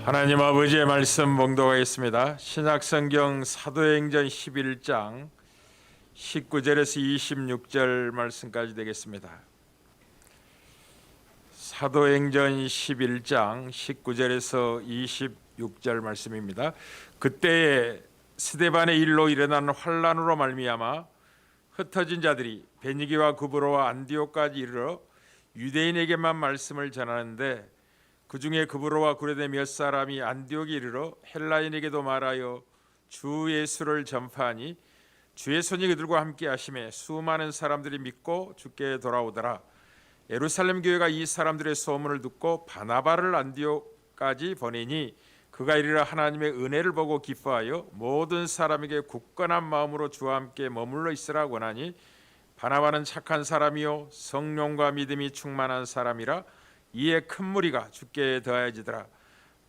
하나님 아버지의 말씀 봉독하겠습니다. 신약성경 사도행전 11장 19절에서 26절 말씀까지 되겠습니다. 사도행전 11장 19절에서 26절 말씀입니다. 그때에 스데반의 일로 일어난 환란으로 말미암아 흩어진 자들이 베니게와 구브로와 안디옥까지 이르러 유대인에게만 말씀을 전하는데 그 중에 구브로와 구레네 몇 사람이 안디옥에 이르러 헬라인에게도 말하여 주 예수를 전파하니 주의 손이 그들과 함께 하심에 수많은 사람들이 믿고 주께 돌아오더라. 예루살렘 교회가 이 사람들의 소문을 듣고 바나바를 안디옥까지 보내니 그가 이르러 하나님의 은혜를 보고 기뻐하여 모든 사람에게 굳건한 마음으로 주와 함께 머물러 있으라 권하니 바나바는 착한 사람이요 성령과 믿음이 충만한 사람이라 이에 큰 무리가 주께 더하여지더라.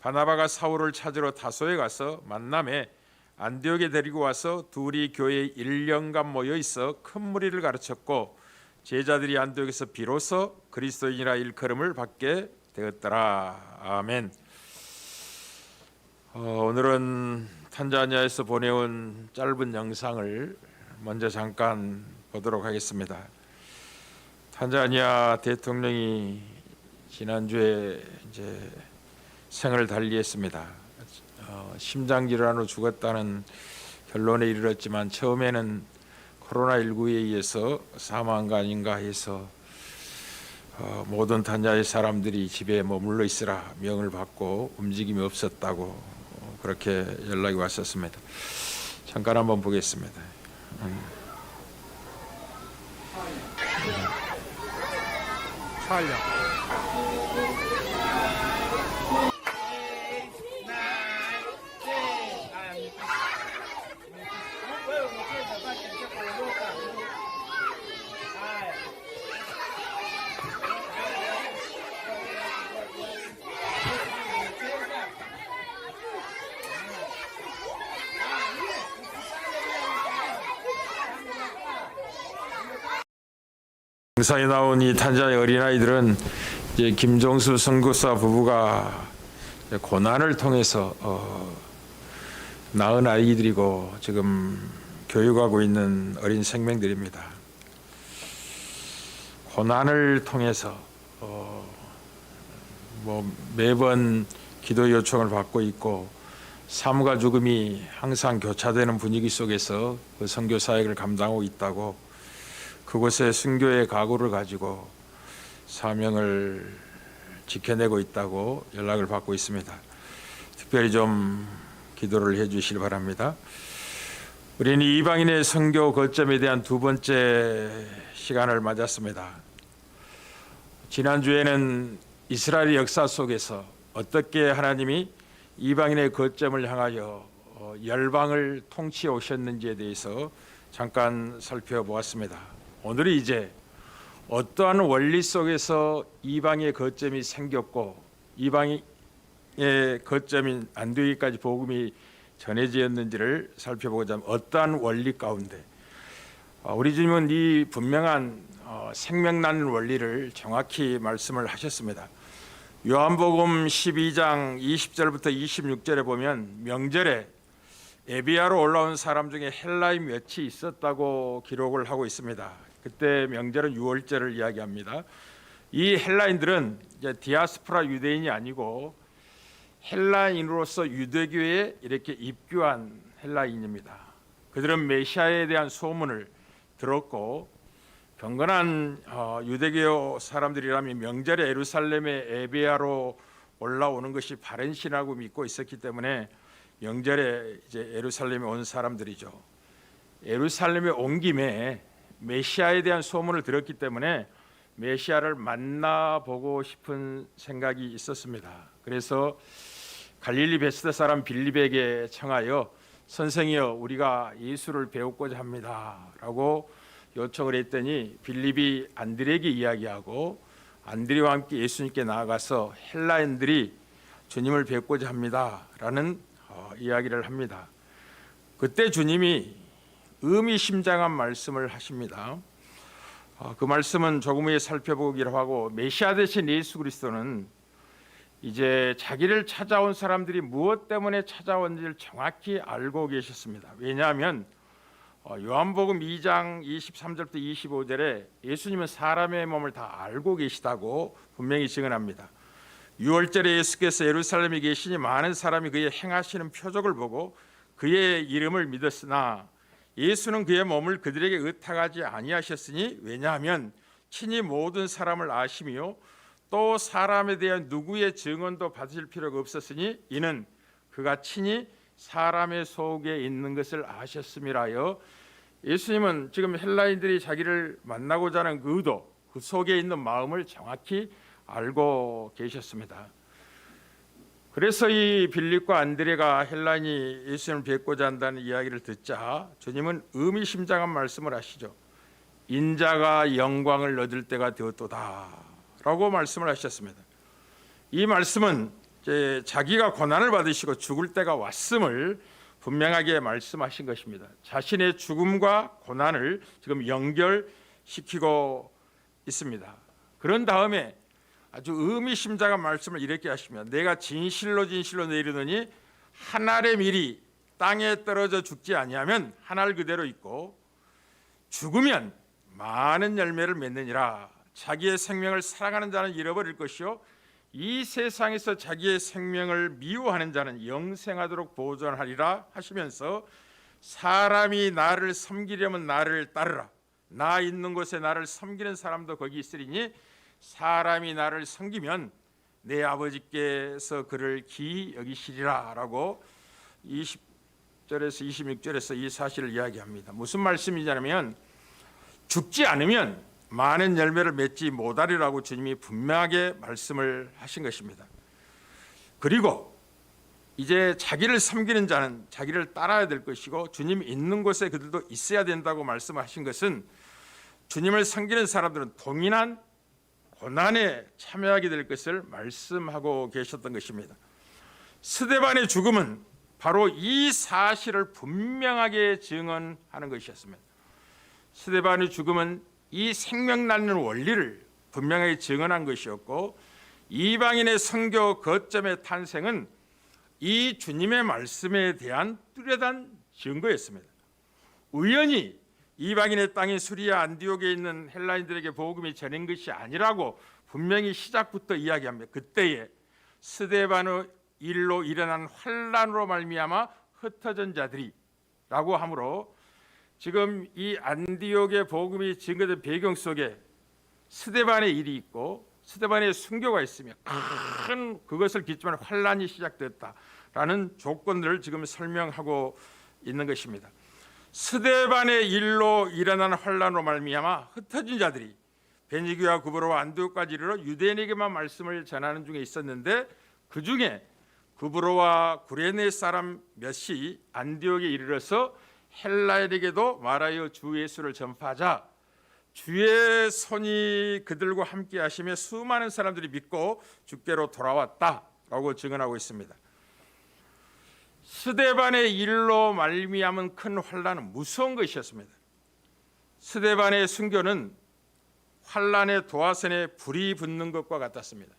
바나바가 사울을 찾으러 다소에 가서 만남에 안디옥에 데리고 와서 둘이 교회에 1년간 모여 있어 큰 무리를 가르쳤고 제자들이 안디옥에서 비로소 그리스도인이라 일컬음을 받게 되었더라. 아멘. 오늘은 탄자니아에서 보내온 짧은 영상을 먼저 잠깐 보도록 하겠습니다. 탄자니아 대통령이 지난주에 이제 생을 달리했습니다. 심장 질환으로 죽었다는 결론에 이르렀지만 처음에는 코로나19에 의해서 사망한 거 아닌가 해서 모든 탄자니아 사람들이 집에 머물러 있으라 명을 받고 움직임이 없었다고 그렇게 연락이 왔었습니다. 잠깐 한번 보겠습니다. 촬영. 영상에 나온 이 탄자니아 어린아이들은 이제 김종수 선교사 부부가 고난을 통해서 낳은 아이들이고 지금 교육하고 있는 어린 생명들입니다. 고난을 통해서 매번 기도 요청을 받고 있고 삶과 죽음이 항상 교차되는 분위기 속에서 그 선교 사역을 감당하고 있다고 그곳에 순교의 각오를 가지고 사명을 지켜내고 있다고 연락을 받고 있습니다. 특별히 좀 기도를 해 주시기 바랍니다. 우리는 이방인의 선교 거점에 대한 두 번째 시간을 맞았습니다. 지난주에는 이스라엘 역사 속에서 어떻게 하나님이 이방인의 거점을 향하여 열방을 통치해 오셨는지에 대해서 잠깐 살펴보았습니다. 오늘은 이제 어떠한 원리 속에서 이방의 거점이 생겼고 이방의 거점인 안디옥까지 복음이 전해지었는지를 살펴보고자 합니다. 어떠한 원리 가운데 우리 주님은 이 분명한 생명나는 원리를 정확히 말씀을 하셨습니다. 요한복음 12장 20절부터 26절에 보면 명절에 에비아로 올라온 사람 중에 헬라인 몇이 있었다고 기록을 하고 있습니다. 그때 명절은 유월절을 이야기합니다. 이 헬라인들은 이제 디아스포라 유대인이 아니고 헬라인으로서 유대교에 이렇게 입교한 헬라인입니다. 그들은 메시아에 대한 소문을 들었고 경건한 유대교 사람들이라면 명절에 예루살렘의 에베아로 올라오는 것이 바른 신하고 믿고 있었기 때문에 명절에 이제 예루살렘에 온 사람들이죠. 예루살렘에 온 김에 메시아에 대한 소문을 들었기 때문에 메시아를 만나보고 싶은 생각이 있었습니다. 그래서 갈릴리 베스다 사람 빌립에게 청하여 선생이여 우리가 예수를 배우고자 합니다 라고 요청을 했더니 빌립이 안드레에게 이야기하고 안드레와 함께 예수님께 나아가서 헬라인들이 주님을 뵙고자 합니다 라는 이야기를 합니다. 그때 주님이 의미심장한 말씀을 하십니다. 그 말씀은 조금 후에 살펴보기로 하고 메시아 되신 예수 그리스도는 이제 자기를 찾아온 사람들이 무엇 때문에 찾아온지를 정확히 알고 계셨습니다. 왜냐하면 요한복음 2장 23절부터 25절에 예수님은 사람의 몸을 다 알고 계시다고 분명히 증언합니다. 6월절에 예수께서 예루살렘에 계시니 많은 사람이 그의 행하시는 표적을 보고 그의 이름을 믿었으나 예수는 그의 몸을 그들에게 의탁하지 아니하셨으니 왜냐하면 친히 모든 사람을 아시며 또 사람에 대한 누구의 증언도 받으실 필요가 없었으니 이는 그가 친히 사람의 속에 있는 것을 아셨음이라요. 예수님은 지금 헬라인들이 자기를 만나고자 하는 그 의도, 그 속에 있는 마음을 정확히 알고 계셨습니다. 그래서 이 빌립과 안드레가 헬라인이 예수님을 뵙고자 한다는 이야기를 듣자 주님은 의미심장한 말씀을 하시죠. 인자가 영광을 얻을 때가 되었도다 라고 말씀을 하셨습니다. 이 말씀은 이제 자기가 고난을 받으시고 죽을 때가 왔음을 분명하게 말씀하신 것입니다. 자신의 죽음과 고난을 지금 연결시키고 있습니다. 그런 다음에 아주 의미심장한 말씀을 이렇게 하시면 내가 진실로 내 이르노니 한 알의 밀이 땅에 떨어져 죽지 아니하면 한 알 그대로 있고 죽으면 많은 열매를 맺느니라. 자기의 생명을 사랑하는 자는 잃어버릴 것이요 이 세상에서 자기의 생명을 미워하는 자는 영생하도록 보존하리라 하시면서 사람이 나를 섬기려면 나를 따르라. 나 있는 곳에 나를 섬기는 사람도 거기 있으리니 사람이 나를 섬기면 내 아버지께서 그를 기이 여기시리라 라고 20절에서 26절에서 이 사실을 이야기합니다. 무슨 말씀이냐면 죽지 않으면 많은 열매를 맺지 못하리라고 주님이 분명하게 말씀을 하신 것입니다. 그리고 이제 자기를 섬기는 자는 자기를 따라야 될 것이고 주님 있는 곳에 그들도 있어야 된다고 말씀하신 것은 주님을 섬기는 사람들은 동일한 고난에 참여하게 될 것을 말씀하고 계셨던 것입니다. 스데반의 죽음은 바로 이 사실을 분명하게 증언하는 것이었습니다. 스데반의 죽음은 이 생명 낳는 원리를 분명하게 증언한 것이었고 이방인의 선교 거점의 탄생은 이 주님의 말씀에 대한 뚜렷한 증거였습니다. 우연히 이방인의 땅인 수리아 안디옥에 있는 헬라인들에게 복음이 전한 것이 아니라고 분명히 시작부터 이야기합니다. 그때에 스데반의 일로 일어난 환란으로 말미암아 흩어진 자들이라고 하므로 지금 이 안디옥의 복음이 증거된 배경 속에 스데반의 일이 있고 스데반의 순교가 있으며 큰 그것을 기점으로 환란이 시작됐다라는 조건들을 지금 설명하고 있는 것입니다. 스데반의 일로 일어난 환란으로 말미암아 흩어진 자들이 베니게와 구브로와 안디옥까지 이르러 유대인에게만 말씀을 전하는 중에 있었는데 그 중에 구브로와 구레네 사람 몇이 안디옥에 이르러서 헬라인에게도 말하여 주 예수를 전파하자 주의 손이 그들과 함께 하시며 수많은 사람들이 믿고 주께로 돌아왔다라고 증언하고 있습니다. 스데반의 일로 말미암은 큰 환란은 무서운 것이었습니다. 스데반의 순교는 환란의 도화선에 불이 붙는 것과 같았습니다.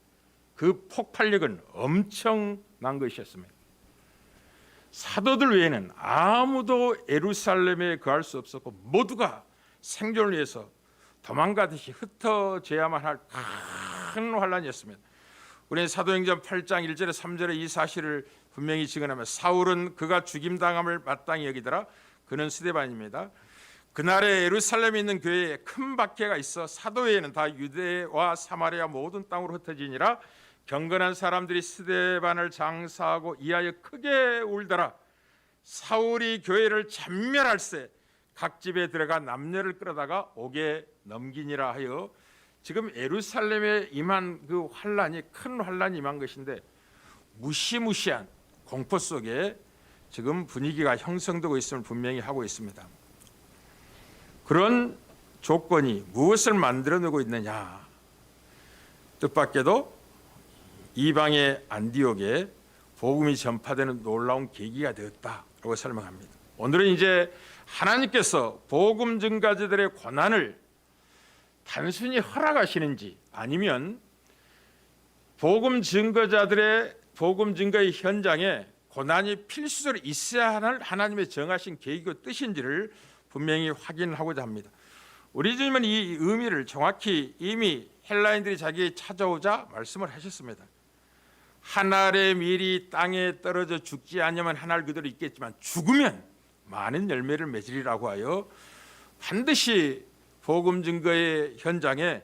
그 폭발력은 엄청난 것이었습니다. 사도들 외에는 아무도 예루살렘에 거할 수 없었고 모두가 생존을 위해서 도망가듯이 흩어져야만 할 큰 환란이었습니다. 우리는 사도행전 8장 1절에 3절에 이 사실을 분명히 증언하며 사울은 그가 죽임당함을 마땅히 여기더라. 그는 스데반입니다. 그날에 예루살렘에 있는 교회에 큰 박해가 있어 사도 외에는 다 유대와 사마리아 모든 땅으로 흩어지니라. 경건한 사람들이 스데반을 장사하고 이하여 크게 울더라. 사울이 교회를 전멸할세 각 집에 들어가 남녀를 끌어다가 옥에 넘기니라 하여 지금 예루살렘에 임한 그 환란이 큰 환란이 임한 것인데 무시무시한 공포 속에 지금 분위기가 형성되고 있음을 분명히 하고 있습니다. 그런 조건이 무엇을 만들어내고 있느냐? 뜻밖에도 이방의 안디옥에 복음이 전파되는 놀라운 계기가 되었다라고 설명합니다. 오늘은 이제 하나님께서 복음 증가자들의 고난을 단순히 허락하시는지 아니면 복음 증거자들의 복음 증거의 현장에 고난이 필수적으로 있어야 하는 하나님의 정하신 계획이고 뜻인지를 분명히 확인하고자 합니다. 우리 주님은 이 의미를 정확히 이미 헬라인들이 자기에게 찾아오자 말씀을 하셨습니다. 한 알의 밀이 땅에 떨어져 죽지 않으면 한 알 그대로 있겠지만 죽으면 많은 열매를 맺으리라고 하여 반드시 복음 증거의 현장에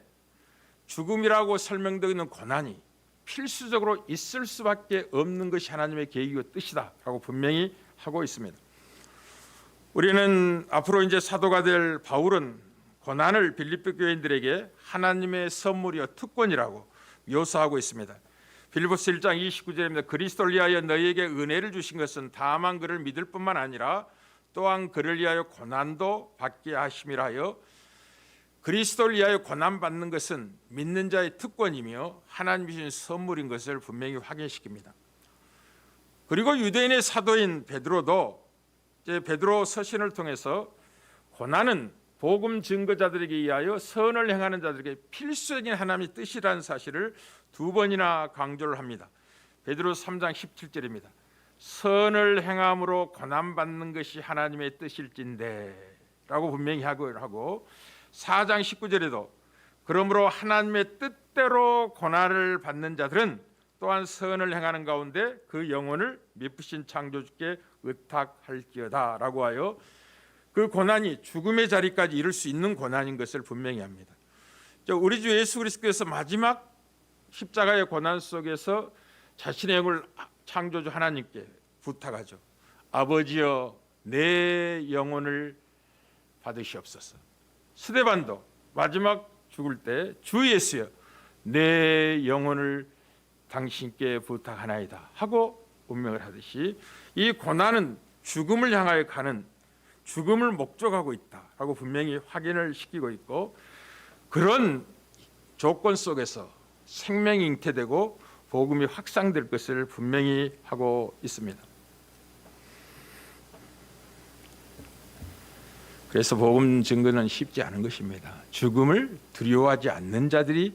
죽음이라고 설명되어 있는 고난이 필수적으로 있을 수밖에 없는 것이 하나님의 계획이고 뜻이다라고 분명히 하고 있습니다. 우리는 앞으로 이제 사도가 될 바울은 고난을 빌립보 교인들에게 하나님의 선물이요 특권이라고 묘사하고 있습니다. 빌립보서 1장 29절입니다. 그리스도를 위하여 너희에게 은혜를 주신 것은 다만 그를 믿을 뿐만 아니라 또한 그를 위하여 고난도 받게 하심이라 하여 그리스도를 위하여 고난받는 것은 믿는 자의 특권이며 하나님이 주신 선물인 것을 분명히 확인시킵니다. 그리고 유대인의 사도인 베드로도 이제 베드로 서신을 통해서 고난은 복음 증거자들에게 의하여 선을 행하는 자들에게 필수적인 하나님의 뜻이라는 사실을 두 번이나 강조를 합니다. 베드로 3장 17절입니다. 선을 행함으로 고난받는 것이 하나님의 뜻일진데 라고 분명히 하고 4장 19절에도 그러므로 하나님의 뜻대로 고난을 받는 자들은 또한 선을 행하는 가운데 그 영혼을 미쁘신 창조주께 의탁할지어다 라고 하여 그 고난이 죽음의 자리까지 이를 수 있는 고난인 것을 분명히 합니다. 우리 주 예수 그리스도께서 마지막 십자가의 고난 속에서 자신의 영을 창조주 하나님께 부탁하죠. 아버지여 내 영혼을 받으시옵소서. 스데반도 마지막 죽을 때 주 예수여 내 영혼을 당신께 부탁하나이다 하고 운명을 하듯이 이 고난은 죽음을 향하여 가는 죽음을 목적하고 있다라고 분명히 확인을 시키고 있고 그런 조건 속에서 생명이 잉태되고 복음이 확산될 것을 분명히 하고 있습니다. 그래서 복음 증거는 쉽지 않은 것입니다. 죽음을 두려워하지 않는 자들이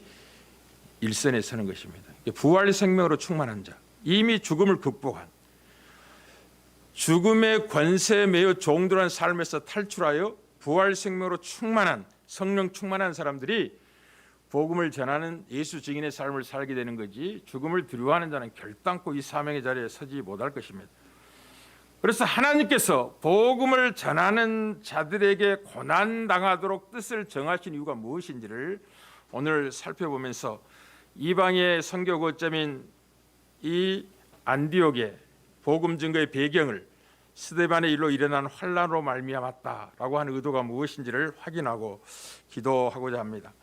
일선에 서는 것입니다. 부활 생명으로 충만한 자, 이미 죽음을 극복한 죽음의 권세에 매여 종들한 삶에서 탈출하여 부활 생명으로 충만한 성령 충만한 사람들이 복음을 전하는 예수 증인의 삶을 살게 되는 거지 죽음을 두려워하는 자는 결단코 이 사명의 자리에 서지 못할 것입니다. 그래서 하나님께서 복음을 전하는 자들에게 고난당하도록 뜻을 정하신 이유가 무엇인지를 오늘 살펴보면서 이방의 선교 거점인 이 안디옥의 복음 증거의 배경을 스데반의 일로 일어난 환난으로 말미암았다라고 하는 의도가 무엇인지를 확인하고 기도하고자 합니다.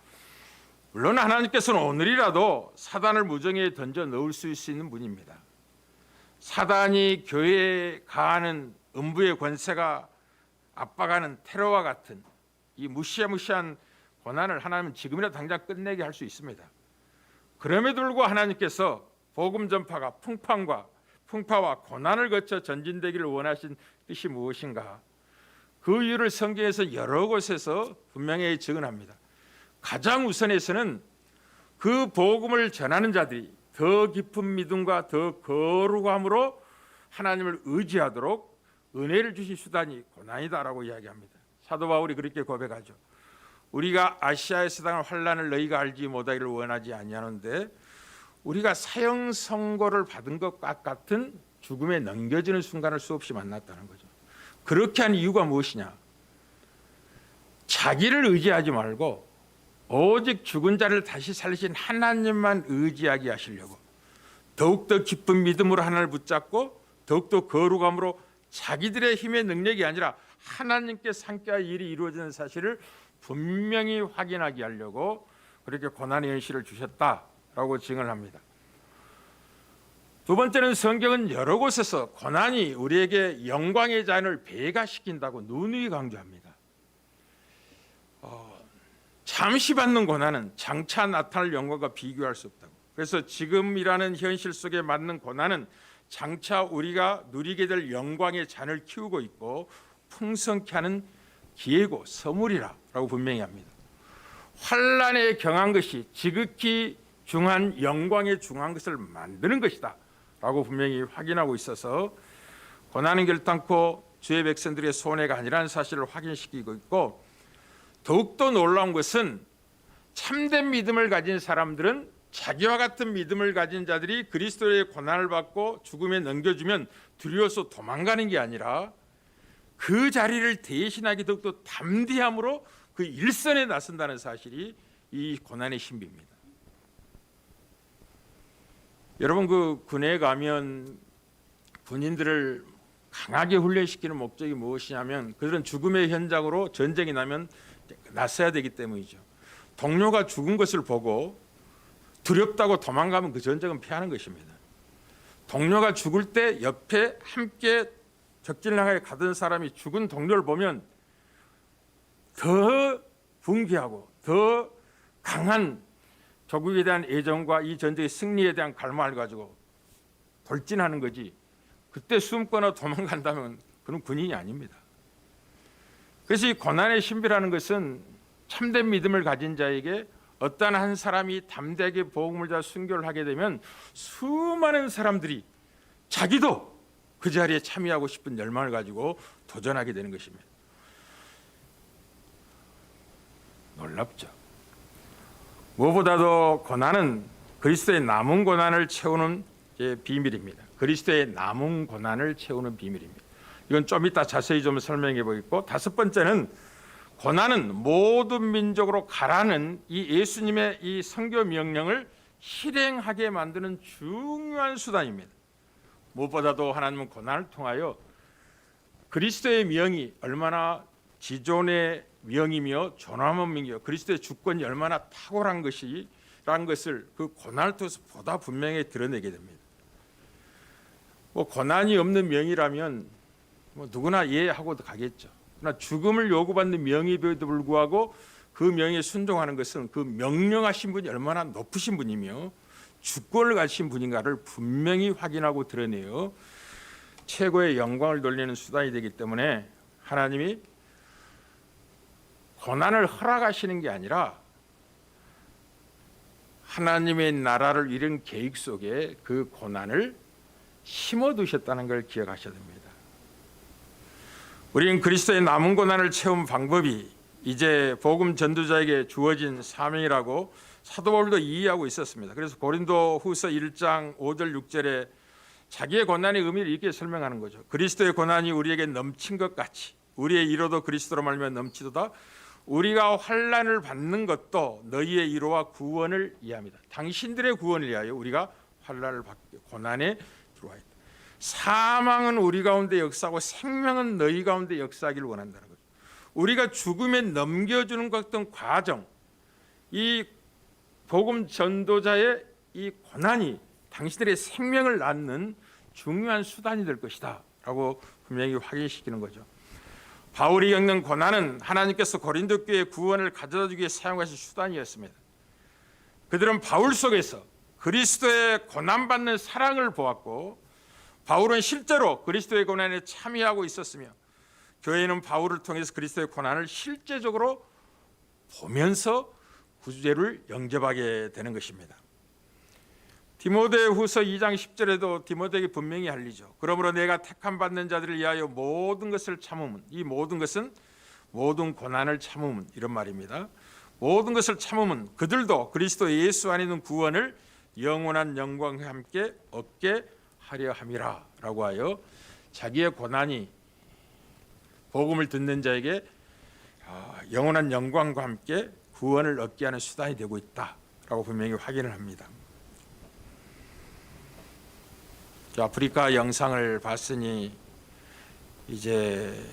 물론 하나님께서는 오늘이라도 사단을 무정에 던져 넣을 수 있는 분입니다. 사단이 교회에 가하는 음부의 권세가 압박하는 테러와 같은 이 무시무시한 고난을 하나님은 지금이라도 당장 끝내게 할 수 있습니다. 그럼에도 불구하고 하나님께서 복음 전파가 풍파와 고난을 거쳐 전진되기를 원하신 뜻이 무엇인가? 그 이유를 성경에서 여러 곳에서 분명히 증언합니다. 가장 우선에서는 그 복음을 전하는 자들이 더 깊은 믿음과 더 거룩함으로 하나님을 의지하도록 은혜를 주신 수단이 고난이다라고 이야기합니다. 사도 바울이 그렇게 고백하죠. 우리가 아시아에서 당한 환난을 너희가 알지 못하기를 원하지 아니하는데 우리가 사형 선고를 받은 것과 같은 죽음에 넘겨지는 순간을 수없이 만났다는 거죠. 그렇게 한 이유가 무엇이냐? 자기를 의지하지 말고 오직 죽은 자를 다시 살리신 하나님만 의지하게 하시려고 더욱더 깊은 믿음으로 하나님을 붙잡고 더욱더 거룩함으로 자기들의 힘의 능력이 아니라 하나님께 함께할 일이 이루어지는 사실을 분명히 확인하게 하려고 그렇게 고난의 현실을 주셨다라고 증언합니다. 두 번째는 성경은 여러 곳에서 고난이 우리에게 영광의 잔을 배가시킨다고 누누이 강조합니다. 잠시 받는 고난은 장차 나타날 영광과 비교할 수 없다고. 그래서 지금이라는 현실 속에 맞는 고난은 장차 우리가 누리게 될 영광의 잔을 키우고 있고 풍성케 하는 기회고 선물이라고 분명히 합니다. 환난에 경한 것이 지극히 중한 영광에 중한 것을 만드는 것이다 라고 분명히 확인하고 있어서 고난은 결단코 주의 백성들의 손해가 아니라는 사실을 확인시키고 있고, 더욱더 놀라운 것은 참된 믿음을 가진 사람들은 자기와 같은 믿음을 가진 자들이 그리스도의 고난을 받고 죽음에 넘겨주면 두려워서 도망가는 게 아니라 그 자리를 대신하기 더욱더 담대함으로 그 일선에 나선다는 사실이 이 고난의 신비입니다. 여러분, 그 군에 가면 군인들을 강하게 훈련시키는 목적이 무엇이냐면 그들은 죽음의 현장으로 전쟁이 나면 나서야 되기 때문이죠. 동료가 죽은 것을 보고 두렵다고 도망가면 그 전쟁은 피하는 것입니다. 동료가 죽을 때 옆에 함께 적진나가에 가던 사람이 죽은 동료를 보면 더 분개하고 더 강한 조국에 대한 애정과 이 전쟁의 승리에 대한 갈망을 가지고 돌진하는 거지, 그때 숨거나 도망간다면 그는 군인이 아닙니다. 그래서 이 고난의 신비라는 것은 참된 믿음을 가진 자에게 어떤 한 사람이 담대하게 복음을 전하 순교를 하게 되면 수많은 사람들이 자기도 그 자리에 참여하고 싶은 열망을 가지고 도전하게 되는 것입니다. 놀랍죠. 무엇보다도 고난은 그리스도의 남은 고난을 채우는 비밀입니다. 그리스도의 남은 고난을 채우는 비밀입니다. 이건 좀 이따 자세히 좀 설명해 보겠고, 다섯 번째는 고난은 모든 민족으로 가라는 이 예수님의 이 선교 명령을 실행하게 만드는 중요한 수단입니다. 무엇보다도 하나님은 고난을 통하여 그리스도의 명이 얼마나 지존의 명이며 존엄한 명이요 그리스도의 주권이 얼마나 탁월한 것이라는 것을 그 고난을 통해서 보다 분명히 드러내게 됩니다. 고난이 없는 명이라면 누구나 이해하고도 가겠죠. 그러나 죽음을 요구받는 명임에도 불구하고 그 명에 순종하는 것은 그 명령하신 분이 얼마나 높으신 분이며 주권을 가지신 분인가를 분명히 확인하고 드러내요 최고의 영광을 돌리는 수단이 되기 때문에 하나님이 고난을 허락하시는 게 아니라 하나님의 나라를 이룬 계획 속에 그 고난을 심어두셨다는 걸 기억하셔야 됩니다. 우리는 그리스도의 남은 고난을 채운 방법이 이제 복음 전도자에게 주어진 사명이라고 사도 바울도 이해하고 있었습니다. 그래서 고린도 후서 1장 5절 6절에 자기의 고난의 의미를 이렇게 설명하는 거죠. 그리스도의 고난이 우리에게 넘친 것 같이 우리의 이로도 그리스도로 말미암아 넘치도다. 우리가 환난을 받는 것도 너희의 이로와 구원을 위함이다. 당신들의 구원을 위하여 우리가 환난을 받게 고난에 들어와 있다. 사망은 우리 가운데 역사하고 생명은 너희 가운데 역사하기를 원한다는 거죠. 우리가 죽음에 넘겨주는 것 같은 과정, 이 복음 전도자의 이 고난이 당신들의 생명을 낳는 중요한 수단이 될 것이다 라고 분명히 확인시키는 거죠. 바울이 겪는 고난은 하나님께서 고린도 교회의 구원을 가져다주기 위해 사용하신 수단이었습니다. 그들은 바울 속에서 그리스도의 고난받는 사랑을 보았고 바울은 실제로 그리스도의 고난에 참여하고 있었으며 교회는 바울을 통해서 그리스도의 고난을 실제적으로 보면서 구주제를 영접하게 되는 것입니다. 디모데후서 2장 10절에도 디모데에게 분명히 알리죠. 그러므로 내가 택함 받는 자들을 위하여 모든 것을 참음은, 이 모든 것은 모든 고난을 참음은 이런 말입니다. 모든 것을 참음은 그들도 그리스도 예수 안에 있는 구원을 영원한 영광과 함께 얻게 하려 함이라 라고 하여 자기의 고난이 복음을 듣는 자에게 영원한 영광과 함께 구원을 얻게 하는 수단이 되고 있다라고 분명히 확인을 합니다. 아프리카 영상을 봤으니 이제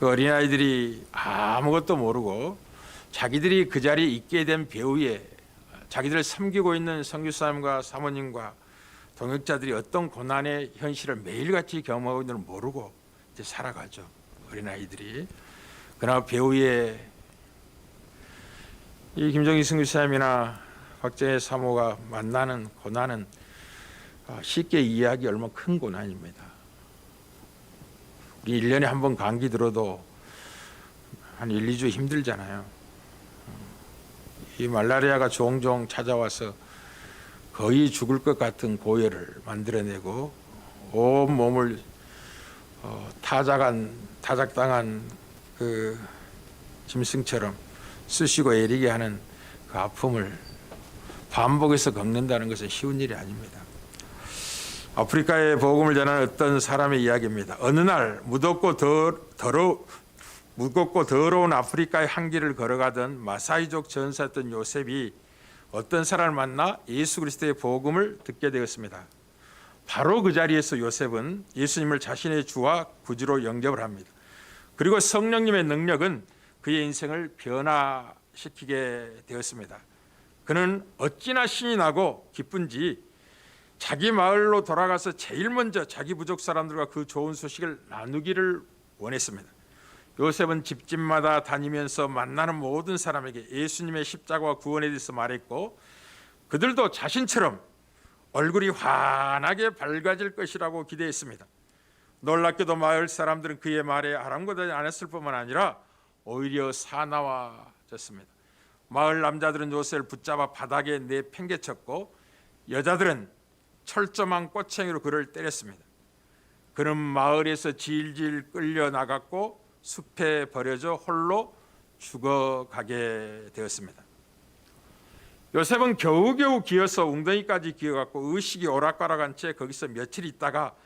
그 어린아이들이 아무것도 모르고 자기들이 그 자리에 있게 된 배후에 자기들을 섬기고 있는 선교사님과 사모님과 동역자들이 어떤 고난의 현실을 매일같이 경험하고 있는 걸 모르고 이제 살아가죠. 어린아이들이. 그러나 배후에 이 김정희 선교사님이나 박정희 사모가 만나는 고난은 쉽게 이해하기 얼마나 큰 고난입니다. 우리 1년에 한 번 감기 들어도 한 1, 2주 힘들잖아요. 이 말라리아가 종종 찾아와서 거의 죽을 것 같은 고열을 만들어내고 온 몸을 타작당한 그 짐승처럼 쑤시고 애리게 하는 그 아픔을 반복해서 겪는다는 것은 쉬운 일이 아닙니다. 아프리카의 복음을 전하는 어떤 사람의 이야기입니다. 어느 날 무겁고 더러운 아프리카의 한 길을 걸어가던 마사이족 전사였던 요셉이 어떤 사람을 만나 예수 그리스도의 복음을 듣게 되었습니다. 바로 그 자리에서 요셉은 예수님을 자신의 주와 구주로 영접을 합니다. 그리고 성령님의 능력은 그의 인생을 변화시키게 되었습니다. 그는 어찌나 신이 나고 기쁜지 자기 마을로 돌아가서 제일 먼저 자기 부족 사람들과 그 좋은 소식을 나누기를 원했습니다. 요셉은 집집마다 다니면서 만나는 모든 사람에게 예수님의 십자가와 구원에 대해서 말했고, 그들도 자신처럼 얼굴이 환하게 밝아질 것이라고 기대했습니다. 놀랍게도 마을 사람들은 그의 말에 아랑곳하지 않았을 뿐만 아니라 오히려 사나워졌습니다. 마을 남자들은 요셉을 붙잡아 바닥에 내팽개쳤고, 여자들은 철조망 꼬챙이로 그를 때렸습니다. 그는 마을에서 질질 끌려 나갔고 숲에 버려져 홀로 죽어가게 되었습니다. 요셉은 겨우겨우 기어서 웅덩이까지 기어갔고 의식이 오락가락한 채 거기서 며칠 있다가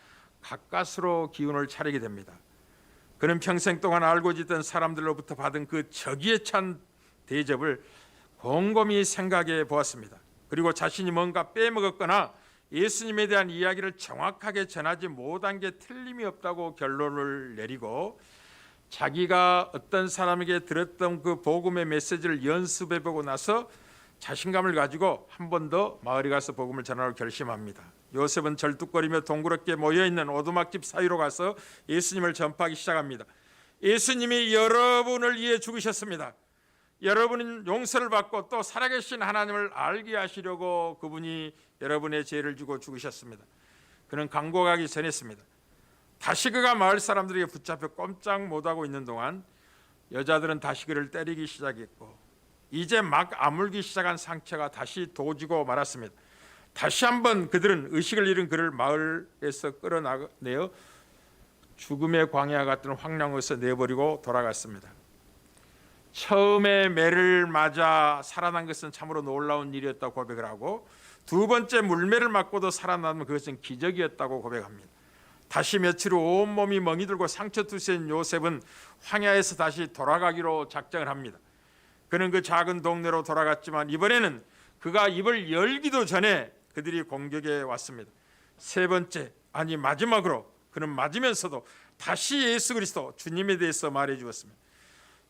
가까스로 기운을 차리게 됩니다. 그는 평생 동안 알고 지던 사람들로부터 받은 그 저기에 찬 대접을 곰곰이 생각해 보았습니다. 그리고 자신이 뭔가 빼먹었거나 예수님에 대한 이야기를 정확하게 전하지 못한 게 틀림이 없다고 결론을 내리고, 자기가 어떤 사람에게 들었던 그 복음의 메시지를 연습해보고 나서 자신감을 가지고 한 번 더 마을에 가서 복음을 전하려고 결심합니다. 요셉은 절뚝거리며 동그랗게 모여있는 오두막집 사이로 가서 예수님을 전파하기 시작합니다. 예수님이 여러분을 위해 죽으셨습니다. 여러분은 용서를 받고 또 살아계신 하나님을 알게 하시려고 그분이 여러분의 죄를 지고 죽으셨습니다. 그는 강곡하기 전했습니다. 다시 그가 마을 사람들에게 붙잡혀 꼼짝 못하고 있는 동안 여자들은 다시 그를 때리기 시작했고, 이제 막 아물기 시작한 상처가 다시 도지고 말았습니다. 다시 한번 그들은 의식을 잃은 그를 마을에서 끌어내어 죽음의 광야 같은 황량에서 내버리고 돌아갔습니다. 처음에 매를 맞아 살아난 것은 참으로 놀라운 일이었다고 고백을 하고, 두 번째 물매를 맞고도 살아나면 그것은 기적이었다고 고백합니다. 다시 며칠 후 온몸이 멍이 들고 상처투세인 요셉은 황야에서 다시 돌아가기로 작정을 합니다. 그는 그 작은 동네로 돌아갔지만 이번에는 그가 입을 열기도 전에 그들이 공격해 왔습니다. 세 번째, 아니 마지막으로 그는 맞으면서도 다시 예수 그리스도 주님에 대해서 말해 주었습니다.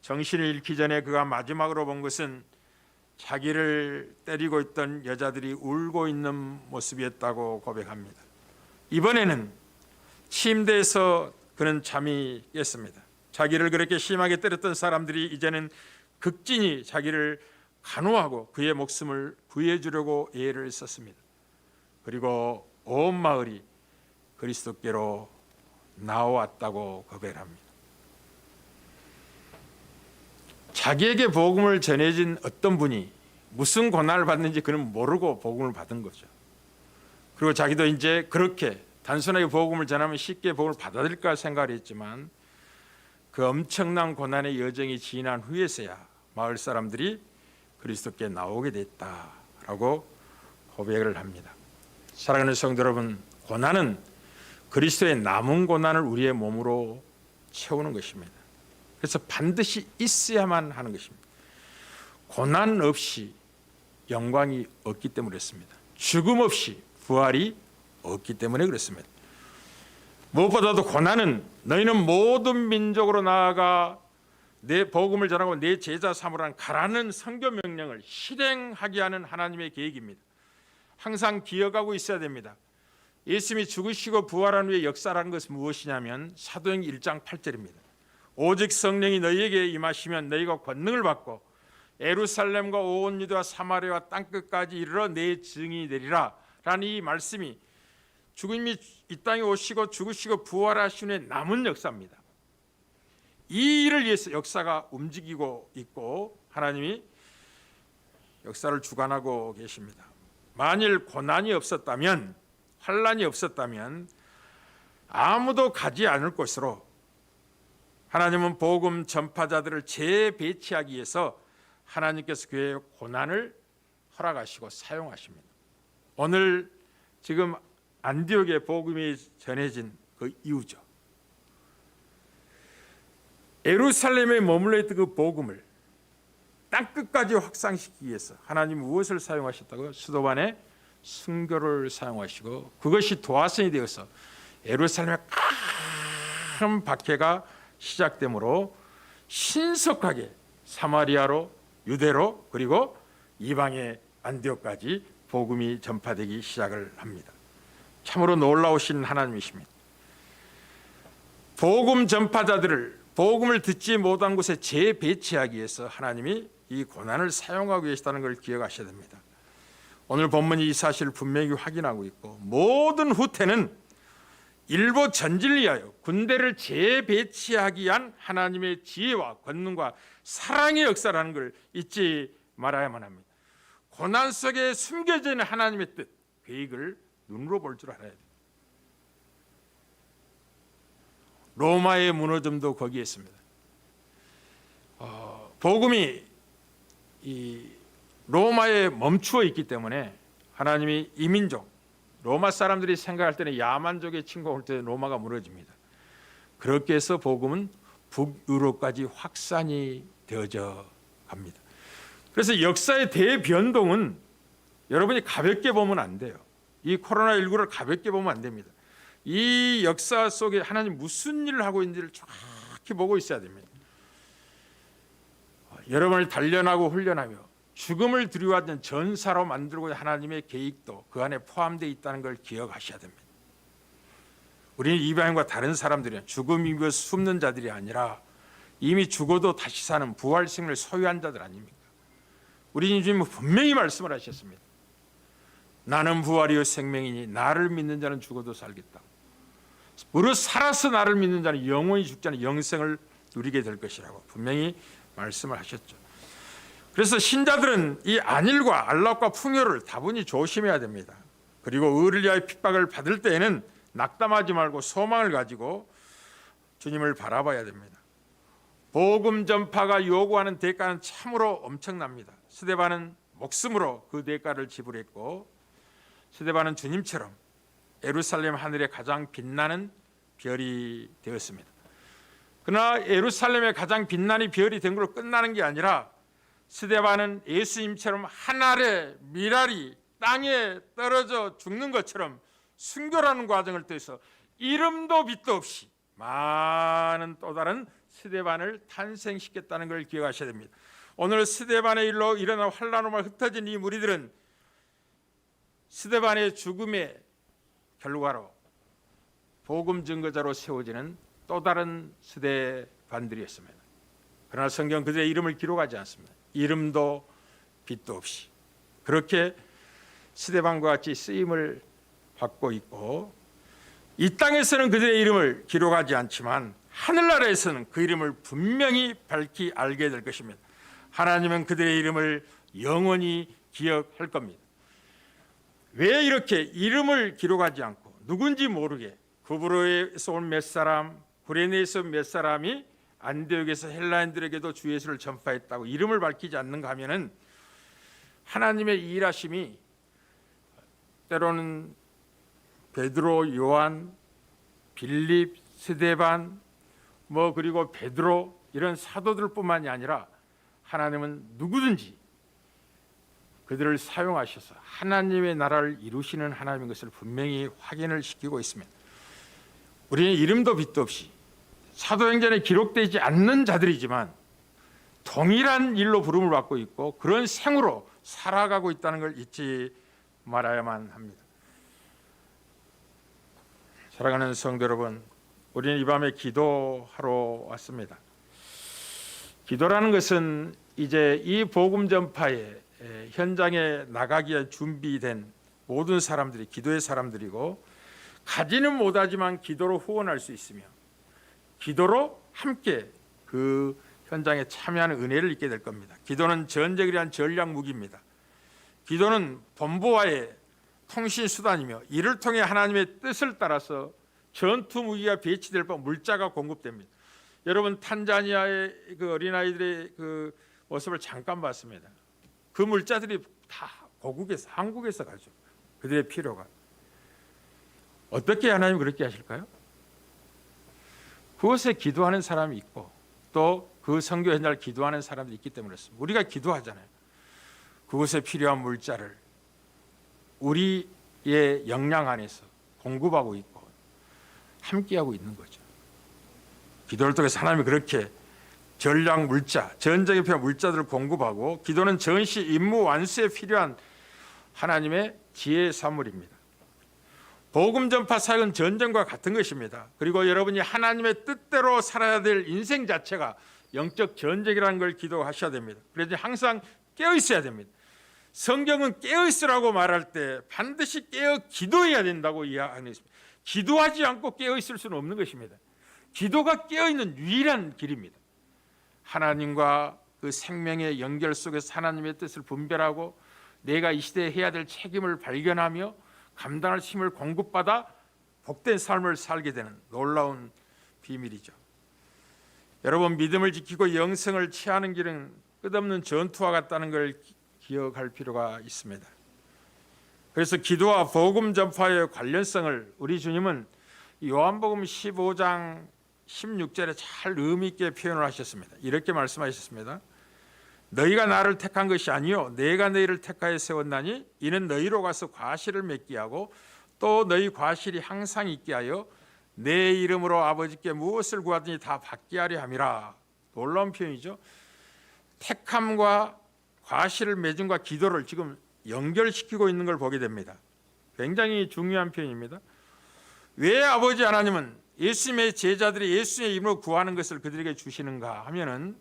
정신을 잃기 전에 그가 마지막으로 본 것은 자기를 때리고 있던 여자들이 울고 있는 모습이었다고 고백합니다. 이번에는 침대에서 그는 잠이 깼습니다. 자기를 그렇게 심하게 때렸던 사람들이 이제는 극진히 자기를 간호하고 그의 목숨을 구해주려고 애를 썼습니다. 그리고 온 마을이 그리스도께로 나왔다고 고백합니다. 자기에게 복음을 전해진 어떤 분이 무슨 고난을 받는지 그는 모르고 복음을 받은 거죠. 그리고 자기도 이제 그렇게 단순하게 복음을 전하면 쉽게 복음을 받아들일까 생각을 했지만, 그 엄청난 고난의 여정이 지난 후에서야 마을 사람들이 그리스도께 나오게 됐다라고 고백을 합니다. 사랑하는 성도 여러분, 고난은 그리스도의 남은 고난을 우리의 몸으로 채우는 것입니다. 그래서 반드시 있어야만 하는 것입니다. 고난 없이 영광이 없기 때문에 그렇습니다. 죽음 없이 부활이 없기 때문에 그렇습니다. 무엇보다도 고난은 너희는 모든 민족으로 나아가 내 복음을 전하고 내 제자 삼으라는 가라는 선교 명령을 실행하게 하는 하나님의 계획입니다. 항상 기억하고 있어야 됩니다. 예수님이 죽으시고 부활한 후에 역사라는 것은 무엇이냐면 사도행 1장 8절입니다. 오직 성령이 너희에게 임하시면 너희가 권능을 받고 예루살렘과 온 유대와 사마리아와 땅끝까지 이르러 내 증인이 되리라 라는 이 말씀이 주님이 이 땅에 오시고 죽으시고 부활하신 후에 남은 역사입니다. 이 일을 위해서 역사가 움직이고 있고, 하나님이 역사를 주관하고 계십니다. 만일 고난이 없었다면, 환란이 없었다면 아무도 가지 않을 곳으로 하나님은 복음 전파자들을 재배치하기 위해서 하나님께서 교회의 고난을 허락하시고 사용하십니다. 오늘 지금 안디옥에 복음이 전해진 그 이유죠. 예루살렘에 머물러 있던 그 복음을 땅끝까지 확산시키기 위해서 하나님 무엇을 사용하셨다고요? 스데반의 순교를 사용하시고 그것이 도화선이 되어서 예루살렘에 큰 박해가 시작되므로 신속하게 사마리아로, 유대로, 그리고 이방의 안디옥까지 복음이 전파되기 시작을 합니다. 참으로 놀라우신 하나님이십니다. 복음 전파자들을 복음을 듣지 못한 곳에 재배치하기 위해서 하나님이 이 고난을 사용하고 계시다는 걸 기억하셔야 됩니다. 오늘 본문이 이 사실을 분명히 확인하고 있고, 모든 후퇴는 일부 전진을 위하여 군대를 재배치하기 위한 하나님의 지혜와 권능과 사랑의 역사라는 걸 잊지 말아야만 합니다. 고난 속에 숨겨져 있는 하나님의 뜻, 계획을 눈으로 볼 줄 알아야 돼요. 로마의 무너짐도 거기에 있습니다. 복음이 이 로마에 멈추어 있기 때문에 하나님이 이민족, 로마 사람들이 생각할 때는 야만족의 침공을 때 로마가 무너집니다. 그렇게 해서 복음은 북유럽까지 확산이 되어져 갑니다. 그래서 역사의 대변동은 여러분이 가볍게 보면 안 돼요. 이 코로나19를 가볍게 보면 안 됩니다. 이 역사 속에 하나님 무슨 일을 하고 있는지를 정확히 보고 있어야 됩니다. 여러분을 단련하고 훈련하며 죽음을 두려워하는 전사로 만들고 하나님의 계획도 그 안에 포함되어 있다는 걸 기억하셔야 됩니다. 우리는 이방인과 다른 사람들은 죽음이 숨는 자들이 아니라 이미 죽어도 다시 사는 부활 생명을 소유한 자들 아닙니까? 우리 주님은 분명히 말씀을 하셨습니다. 나는 부활이요 생명이니 나를 믿는 자는 죽어도 살겠다. 무릇 살아서 나를 믿는 자는 영원히 죽지 않은 영생을 누리게 될 것이라고 분명히 말씀을 하셨죠. 그래서 신자들은 이 안일과 안락과 풍요를 다분히 조심해야 됩니다. 그리고 의를 위하여 핍박을 받을 때에는 낙담하지 말고 소망을 가지고 주님을 바라봐야 됩니다. 복음 전파가 요구하는 대가는 참으로 엄청납니다. 스데반은 목숨으로 그 대가를 지불했고, 스데반은 주님처럼 예루살렘 하늘에 가장 빛나는 별이 되었습니다. 그러나 예루살렘의 가장 빛나는 별이 된 걸로 끝나는 게 아니라 스데반은 예수님처럼 하늘의 미랄이 땅에 떨어져 죽는 것처럼 순교라는 과정을 통해서 이름도 빛도 없이 많은 또 다른 스데반을 탄생시켰다는 걸 기억하셔야 됩니다. 오늘 스데반의 일로 일어난 환란으로 흩어진 이 무리들은 스데반의 죽음의 결과로 복음 증거자로 세워지는 또 다른 스데반들이었습니다. 그러나 성경 그들의 이름을 기록하지 않습니다. 이름도 빛도 없이 그렇게 스데반과 같이 쓰임을 받고 있고, 이 땅에서는 그들의 이름을 기록하지 않지만 하늘나라에서는 그 이름을 분명히 밝히 알게 될 것입니다. 하나님은 그들의 이름을 영원히 기억할 겁니다. 왜 이렇게 이름을 기록하지 않고 누군지 모르게 구브로에서 온 몇 사람, 구레네에서 몇 사람이 안디옥에서 헬라인들에게도 주 예수를 전파했다고 이름을 밝히지 않는가 하면은 하나님의 일하심이 때로는 베드로, 요한, 빌립, 스데반 그리고 베드로 이런 사도들뿐만이 아니라 하나님은 누구든지 그들을 사용하셔서 하나님의 나라를 이루시는 하나님인 것을 분명히 확인을 시키고 있습니다. 우리는 이름도 빛도 없이 사도행전에 기록되지 않는 자들이지만 동일한 일로 부름을 받고 있고 그런 생으로 살아가고 있다는 걸 잊지 말아야만 합니다. 사랑하는 성도 여러분, 우리는 이 밤에 기도하러 왔습니다. 기도라는 것은 이제 이 복음 전파에 현장에 나가기 위해 준비된 모든 사람들이 기도의 사람들이고, 가지는 못하지만 기도로 후원할 수 있으며 기도로 함께 그 현장에 참여하는 은혜를 잊게 될 겁니다. 기도는 전쟁을 위한 전략 무기입니다. 기도는 본보와의 통신 수단이며 이를 통해 하나님의 뜻을 따라서 전투 무기가 배치될 법 물자가 공급됩니다. 여러분 탄자니아의 그 어린아이들의 그 모습을 잠깐 봤습니다. 그 물자들이 다 고국에서 한국에서 가죠. 그들의 필요가. 어떻게 하나님 그렇게 하실까요? 그곳에 기도하는 사람이 있고 또 그 선교 현장을 기도하는 사람들이 있기 때문에 그렇습니다. 우리가 기도하잖아요. 그곳에 필요한 물자를 우리의 역량 안에서 공급하고 있고 함께하고 있는 거죠. 기도를 통해서 하나님이 그렇게 전략 물자, 전쟁에 필요한 물자들을 공급하고 기도는 전시 임무 완수에 필요한 하나님의 지혜의 산물입니다. 복음 전파 사역은 전쟁과 같은 것입니다. 그리고 여러분이 하나님의 뜻대로 살아야 될 인생 자체가 영적 전쟁이라는 걸 기도하셔야 됩니다. 그래서 항상 깨어 있어야 됩니다. 성경은 깨어 있으라고 말할 때 반드시 깨어 기도해야 된다고 이야기하고 있습니다. 기도하지 않고 깨어 있을 수는 없는 것입니다. 기도가 깨어 있는 유일한 길입니다. 하나님과 그 생명의 연결 속에서 하나님의 뜻을 분별하고 내가 이 시대에 해야 될 책임을 발견하며 감당할 힘을 공급받아 복된 삶을 살게 되는 놀라운 비밀이죠. 여러분 믿음을 지키고 영성을 취하는 길은 끝없는 전투와 같다는 걸 기억할 필요가 있습니다. 그래서 기도와 복음 전파의 관련성을 우리 주님은 요한복음 15장 16절에 잘 의미 있게 표현을 하셨습니다. 이렇게 말씀하셨습니다. 너희가 나를 택한 것이 아니요 내가 너희를 택하여 세웠나니 이는 너희로 가서 과실을 맺게 하고 또 너희 과실이 항상 있게 하여 내 이름으로 아버지께 무엇을 구하든지 다 받게 하려 함이라. 놀라운 표현이죠. 택함과 과실을 맺음과 기도를 지금 연결시키고 있는 걸 보게 됩니다. 굉장히 중요한 표현입니다. 왜 아버지 하나님은 예수님의 제자들이 예수의 이름으로 구하는 것을 그들에게 주시는가 하면은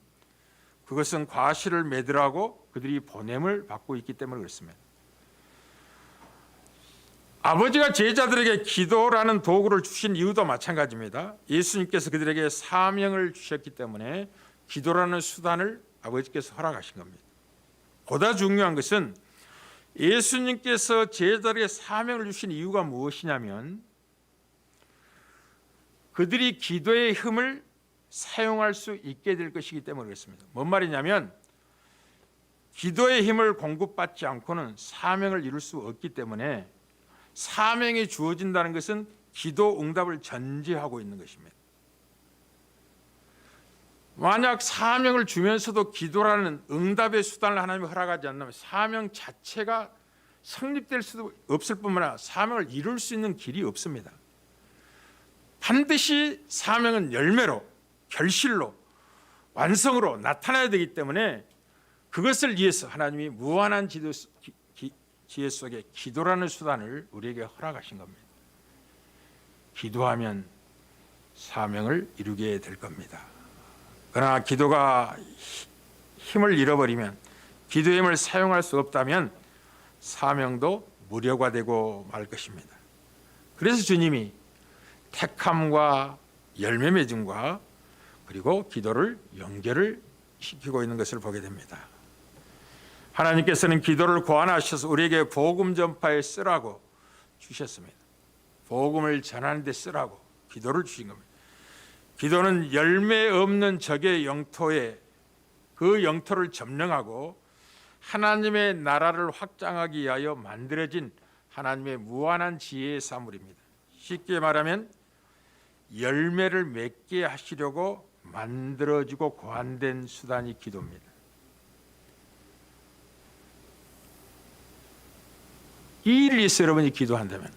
그것은 과실을 맺으라고 그들이 보냄을 받고 있기 때문에 그렇습니다. 아버지가 제자들에게 기도라는 도구를 주신 이유도 마찬가지입니다. 예수님께서 그들에게 사명을 주셨기 때문에 기도라는 수단을 아버지께서 허락하신 겁니다. 보다 중요한 것은 예수님께서 제자들에게 사명을 주신 이유가 무엇이냐면 그들이 기도의 힘을 사용할 수 있게 될 것이기 때문에 그렇습니다. 뭔 말이냐면 기도의 힘을 공급받지 않고는 사명을 이룰 수 없기 때문에 사명이 주어진다는 것은 기도 응답을 전제하고 있는 것입니다. 만약 사명을 주면서도 기도라는 응답의 수단을 하나님이 허락하지 않는다면 사명 자체가 성립될 수도 없을 뿐만 아니라 사명을 이룰 수 있는 길이 없습니다. 반드시 사명은 열매로 결실로 완성으로 나타나야 되기 때문에 그것을 위해서 하나님이 무한한 지혜 속에 기도라는 수단을 우리에게 허락하신 겁니다. 기도하면 사명을 이루게 될 겁니다. 그러나 기도가 힘을 잃어버리면 기도의 힘을 사용할 수 없다면 사명도 무료가 되고 말 것입니다. 그래서 주님이 택함과 열매 맺음과 그리고 기도를 연결을 시키고 있는 것을 보게 됩니다. 하나님께서는 기도를 고안하셔서 우리에게 복음 전파에 쓰라고 주셨습니다. 복음을 전하는 데 쓰라고 기도를 주신 겁니다. 기도는 열매 없는 적의 영토에 그 영토를 점령하고 하나님의 나라를 확장하기 위하여 만들어진 하나님의 무한한 지혜의 사물입니다. 쉽게 말하면 열매를 맺게 하시려고 만들어지고 고안된 수단이 기도입니다. 이 일을 위해서 여러분이 기도한다면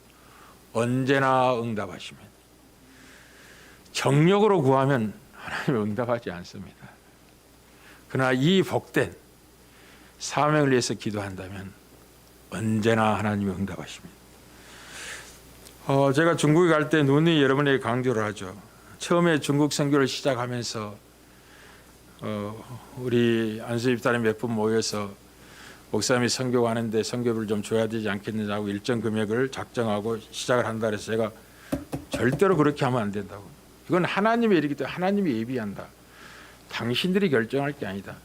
언제나 응답하십니다. 정력으로 구하면 하나님은 응답하지 않습니다. 그러나 이 복된 사명을 위해서 기도한다면 언제나 하나님이 응답하십니다. 제가 중국에 갈 때 누누이 여러분에게 강조를 하죠. 처음에 중국 선교를 시작하면서 우리 안수 집단에 몇 분 모여서 목사님이 선교 가는데 선교비를 좀 줘야 되지 않겠느냐고 일정 금액을 작정하고 시작을 한다 그래서 제가 절대로 그렇게 하면 안 된다고. 이건 하나님의 일이기 때문에 하나님이 예비한다. 당신들이 결정할 게 아니다.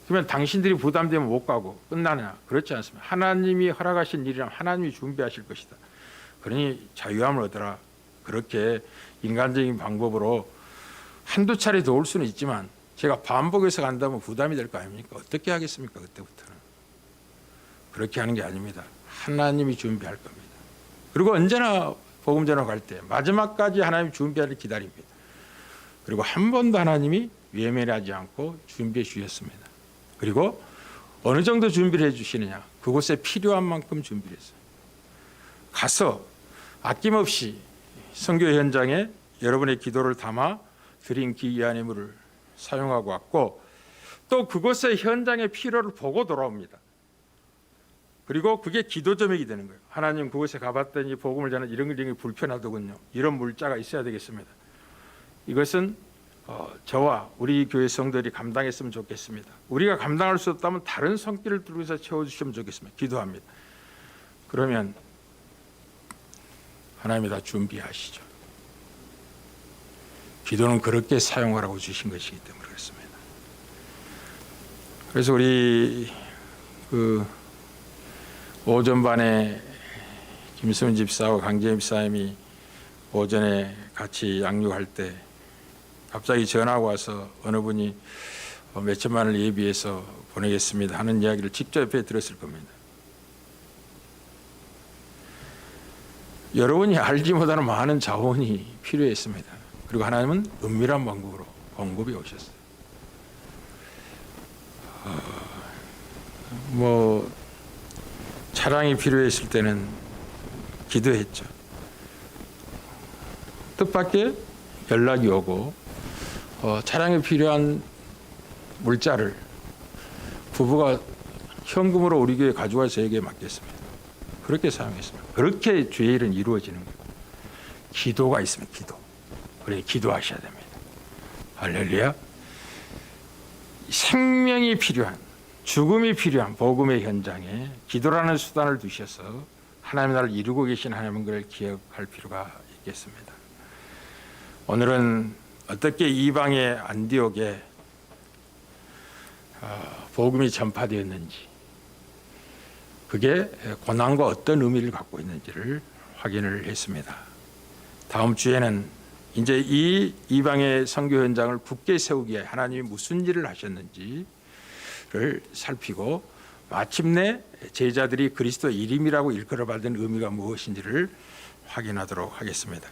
그러면 당신들이 부담되면 못 가고 끝나냐? 그렇지 않습니다. 하나님이 허락하신 일이라면 하나님이 준비하실 것이다. 그러니 자유함을 얻어라. 그렇게 인간적인 방법으로 한두 차례 도울 수는 있지만 제가 반복해서 간다면 부담이 될 거 아닙니까? 어떻게 하겠습니까? 그때부터는. 그렇게 하는 게 아닙니다. 하나님이 준비할 겁니다. 그리고 언제나 복음 전하러 갈 때 마지막까지 하나님 준비하를 기다립니다. 그리고 한 번도 하나님이 외면하지 않고 준비해 주셨습니다. 그리고 어느 정도 준비를 해 주시느냐? 그곳에 필요한 만큼 준비를 했어요. 가서 아낌없이 선교 현장에 여러분의 기도를 담아 드린 귀한 예물을 사용하고 왔고 또 그곳의 현장의 필요를 보고 돌아옵니다. 그리고 그게 기도 점액이 되는 거예요. 하나님 그곳에 가봤더니 복음을 전하 이런 게 불편하더군요. 이런 물자가 있어야 되겠습니다. 이것은 저와 우리 교회 성도들이 감당했으면 좋겠습니다. 우리가 감당할 수 없다면 다른 손길을 들고서 채워주시면 좋겠습니다. 기도합니다. 그러면 하나님이 다 준비하시죠. 기도는 그렇게 사용하라고 주신 것이기 때문에 그렇습니다. 그래서 우리 오전반에 김수민 집사와 강재임 집사님이 오전에 같이 양육할 때 갑자기 전화가 와서 어느 분이 몇 천만을 예비해서 보내겠습니다 하는 이야기를 직접 옆에 들었을 겁니다. 여러분이 알지 못하는 많은 자원이 필요했습니다. 그리고 하나님은 은밀한 방법으로 공급이 오셨어요. 차량이 필요했을 때는 기도했죠. 뜻밖의 연락이 오고 차량에 필요한 물자를 부부가 현금으로 우리 교회 가져와 저에게 맡겼습니다. 그렇게 사용했습니다. 그렇게 주의 일은 이루어지는 거예요. 기도가 있으면 기도. 그래 기도하셔야 됩니다. 할렐루야. 생명이 필요한 죽음이 필요한 복음의 현장에 기도라는 수단을 두셔서 하나님의 나라를 이루고 계신 하나님을 기억할 필요가 있겠습니다. 오늘은 어떻게 이방의 안디옥에 복음이 전파되었는지 그게 고난과 어떤 의미를 갖고 있는지를 확인을 했습니다. 다음 주에는 이제 이 이방의 선교 현장을 굳게 세우기에 하나님이 무슨 일을 하셨는지를 살피고 마침내 제자들이 그리스도 이름이라고 일컬어 받은 의미가 무엇인지를 확인하도록 하겠습니다.